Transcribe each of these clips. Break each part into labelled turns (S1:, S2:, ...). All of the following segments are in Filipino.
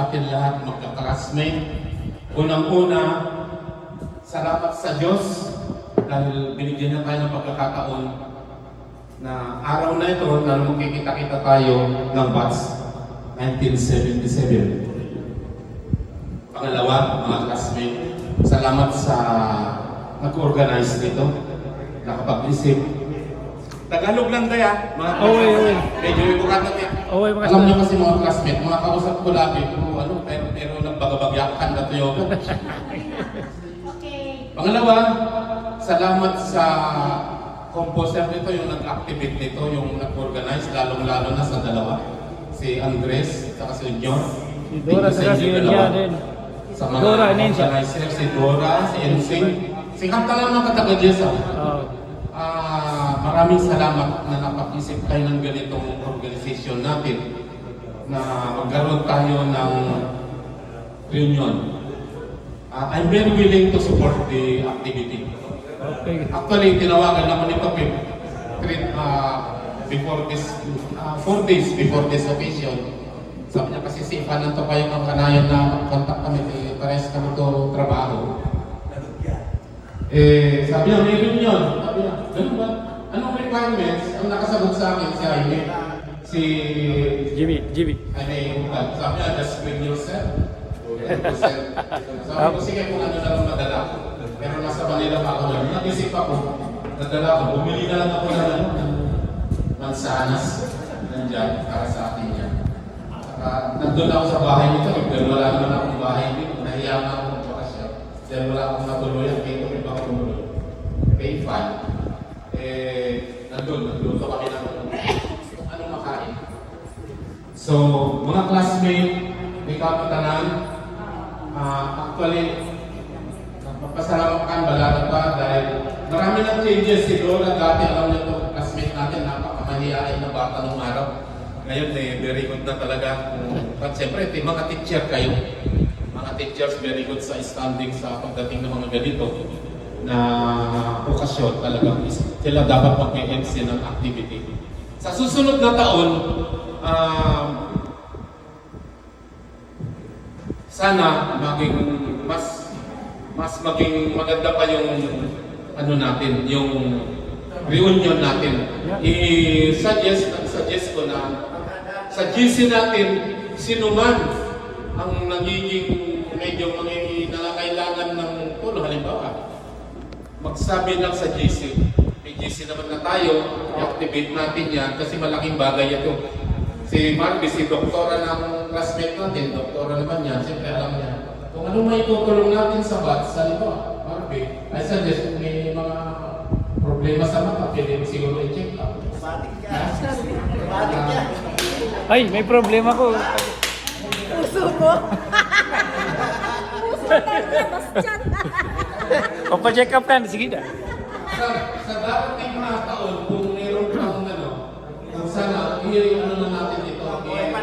S1: atin lahat magka-classmate. Unang-una, salamat sa Diyos dahil binigyan niya tayo ng pagkakataon na araw na ito na magkikita-kita tayo ng batch 1977. Pangalawa, mga classmate, salamat sa nag-organize nito, nakapag-isip. Tagalog lang kaya, mga classmates. Medyo ibukatan niya. Alam niyo kasi mga classmates, mga kausap ko lagi, pero nagbagabagyakan na tayo. Pangalawa, salamat sa composer nito, yung nag-activate nito, yung nag-organize, lalong-lalo na sa dalawa. Si Andres, at si John.
S2: Si Dora, saka si Elia din.
S1: Sa mga organizer, si Dora, si Ensing. Sikat na lang ng kataga-Jessa. Maraming salamat na napag-isip kayo ng ganitong organisasyon natin na magkaroon tayo ng reunion. I'm very willing to support the activity.
S2: Okay.
S1: Actually, tinawagan naman ito before this, 4 days before this occasion. Sabi niya kasi si Ivan to kayo ang kanayan na mag-contact kami, pares kami ito trabaho. Sabi niya, may reunion. Sabi niya, ganun ba? Anong requirements? Ang nakasagot sa akin si Jaime, si
S2: Jimmy.
S1: Sabi niya, just bring yourself. Sabi ko, sige kung ano na lang madala. Pero nasa Manila pa ako lang. Nag-isip ako, nadala ko, bumili na lang ako ng mansanas nandiyan para sa atin yan. Nandun ako sa bahay nito, pero wala naman akong bahay dito. Nahiya na ako magpakasya. Dahil wala akong natuluyan, kaya ito iba ako tumuloy. Pay fine. Nandun kami ng kung anong makain. So, mga classmate, may kapatanan, actually, papasalamat ka, balaran pa dahil marami ng changes. Si Dora dati, alam niyo ito, classmate natin, napakamahiyain na bata nung araw. Ngayon, very good na talaga. At siyempre, mga teacher kayo. Mga teachers, very good sa standing sa pagdating ng mga ganito na okasyon talagang sila dapat mag-MC ng activity. Sa susunod na taon, sana maging mas maging maganda pa yung ano natin, yung reunion natin. I-suggest ko na sa GC natin, sino man ang nagiging medyo nangangailangan ng tulong, halimbawa, magsabi lang sa GC. May GC naman na tayo, i-activate natin yan kasi malaking bagay ito. Si Marby, si doktora ng classmate natin, doktora naman yan, siyempre alam niya. Kung ano may tutulong natin sa batch, sa iba, Marby, I suggest kung may mga problema sa mata, pwede siguro i-check up.
S2: Ay, may problema ko.
S3: Puso mo? Puso talaga, mas chat.
S2: O pa-check up ka, sige na.
S1: Sa darating mga taon, kung meron kang kung sana, ano na natin ito.
S4: Buhay pa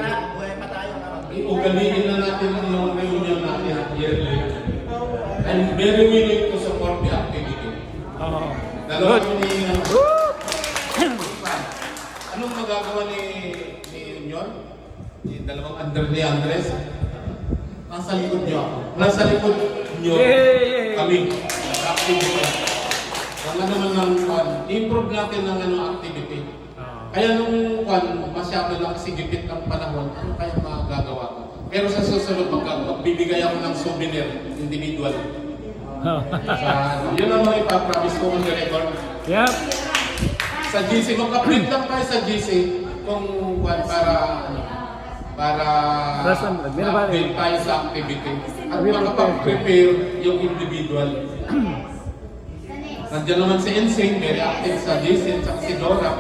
S4: tayo.
S1: Ugaliin na natin yung reunion natin yearly. I'm very willing to support the activity. Dalawa kami ni anong magagawa ni Union? Yung dalawang under ni Andres? Nasa likod niyo ako. Nasa likod niyo kami. Activity. Wala naman ng improve natin ng activity. Kaya nung masyado na kasi gipit ng panahon, ano kaya magagawa ko? Pero sa susunod, magbibigay ako ng souvenir, individual. Yun ang mga ipapromise ko on the record.
S2: Yep.
S1: Sa GC, magka-print lang tayo sa GC kung para update tayo sa activity. At makapag-prepare yung individual. Nandiyan naman si Ensing, very active sa GC, at si Dora.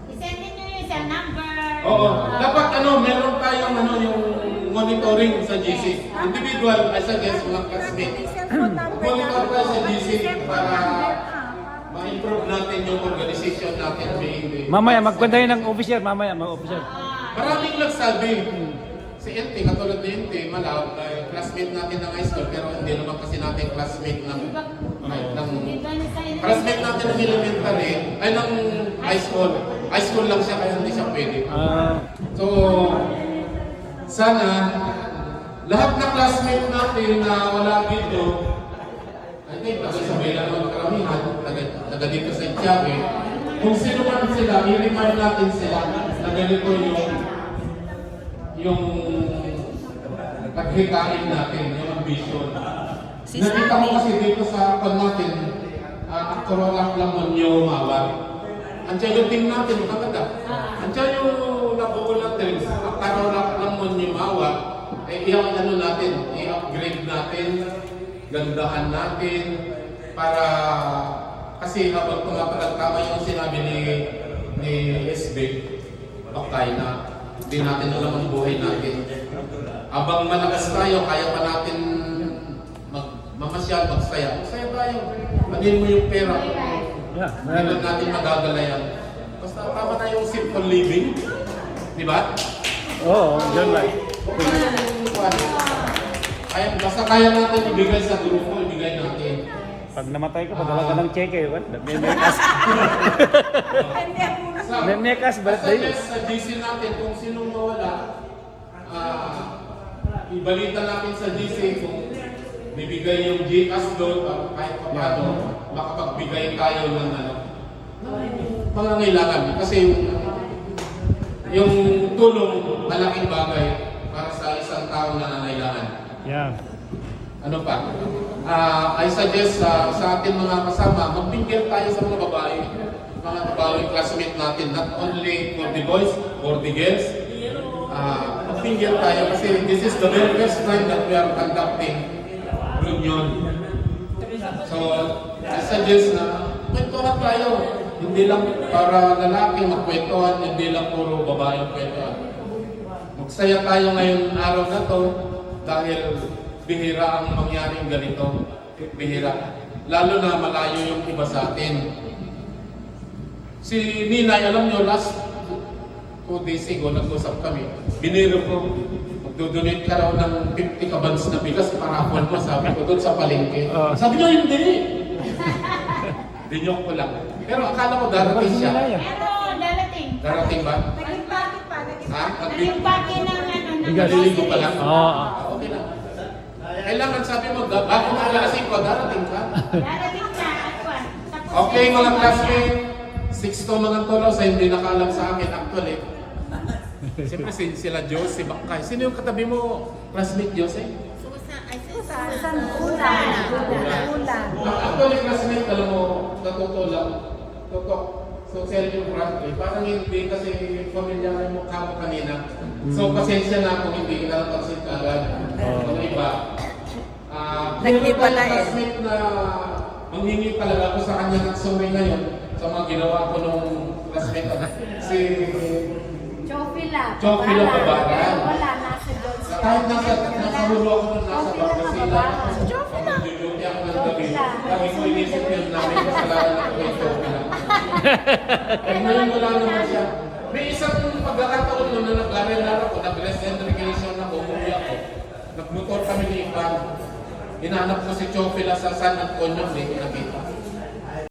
S3: Isendin nyo yung sa number.
S1: Oo. Dapat meron tayong yung monitoring sa GC. Individual, I suggest mga classmates. Monitor tayo sa GC para ma-improve natin yung organization natin.
S2: Mamaya, magkwenta yun ng officer. Mamaya, mga officer.
S1: Maraming nagsabi. Si NT, katulad ni NT, Malaw, classmate natin ng high school, pero hindi naman kasi natin classmate ng classmate natin ng elementary, ay ng high school. High school lang siya, kaya hindi siya pwede. So, sana lahat ng classmate natin na wala dito, I think, sabihin lang naman karamihan, taga dito sa Itiabe, kung sino man sila, i-remind natin sila na ganito yung paghikain natin, yung ambition. Nakita mo kasi dito sa pan natin, Aktorolak Lamonyo Mawar. Andiyan yung team natin, maganda. Andiyan yung nabuo natin, Aktorolak Lamonyo Mawar. Ano natin, i-upgrade natin, gandahan natin, para kasi habang tama yung sinabi ni SB, bakay na hindi natin alam ang buhay natin. Habang malakas tayo, kaya pa natin mamasyal, magsaya. Magsaya tayo. Manin mo yung pera.
S2: Yeah,
S1: Hindi lang natin magagalayan. Basta tama na yung simple living. Di ba?
S2: Oo, dyan lang.
S1: Basta kaya natin ibigay sa grupo, ibigay natin.
S2: Pag namatay ka, padala ka ng cheque. What? May mekas. May mekas, birthday.
S1: Sa GC natin, kung sinong mawala, ibalita natin sa GC kung bibigay yung GCash doon, kahit pa paano, makapagbigay tayo ng pangangailangan. Kasi yung tulong, malaking bagay para sa isang tao na nangailangan.
S2: Yeah.
S1: Ano pa? I suggest sa ating mga kasama, magbigyan tayo sa mga babae classmate natin, not only for the boys, for the girls. Magbigyan tayo kasi this is the very first time that we are conducting reunion. So, I suggest na kwentuhan tayo. Hindi lang para lalaki magkwentuhan, hindi lang puro babae magkwentuhan. Magsaya tayo ngayon araw na to dahil bihira ang mangyaring ganito. Bihira. Lalo na malayo yung iba sa atin. Si Ninay, alam nyo, last 2 days ago, nag-usap kami. Biniro ko, magdodonate ka raw ng 50 kabans na bigas para mo, sabi ko doon sa palengke. Sabi niya, hindi. Dinyok ko lang. Pero akala ko darating siya.
S3: Pero darating.
S1: Darating ba?
S3: Naging bakit pa?
S1: Ha?
S3: Naging bakit ng ano?
S1: Naliligo pa lang?
S2: Oo.
S1: Okay lang. Kailangan sabi mo, bago mo alasing ko, darating ka.
S3: Darating na. Atwan.
S1: Okay mga classmate, 6 to mga tolo sa hindi nakaalam sa akin actually. Siyempre sila Diyos, si Bakay. Sino yung katabi mo, classmate Diyos eh? Actually classmate, alam mo, natuto lang. Tutok. So, yung frankly, parang hindi kasi pamilya yung mukha mo kanina. So, pasensya na kung hindi ka napansin ka agad. Ang iba.
S5: Nag-iba na eh.
S1: Classmate na manghingi talaga ako sa kanya ng sorry ngayon sa mga ginawa ko nung classmate. Si
S3: Chofila.
S1: Chofila Babaran.
S3: Wala, nasa Johnson.
S1: kahit nasa hulo ako nun, nasa Pangasinan.
S3: Chofila.
S1: Duty ako ng gabi. Lagi ko inisip yun namin kasalanan ako kay Chofila. Ngayon wala naman siya. May isang pagkakataon nun na nag-aral ako, nag-rest and recreation ako, umuwi ako. Nagmotor kami ni Ipan. Hinanap ko si Chofila sa San Antonio, hindi ko nakita.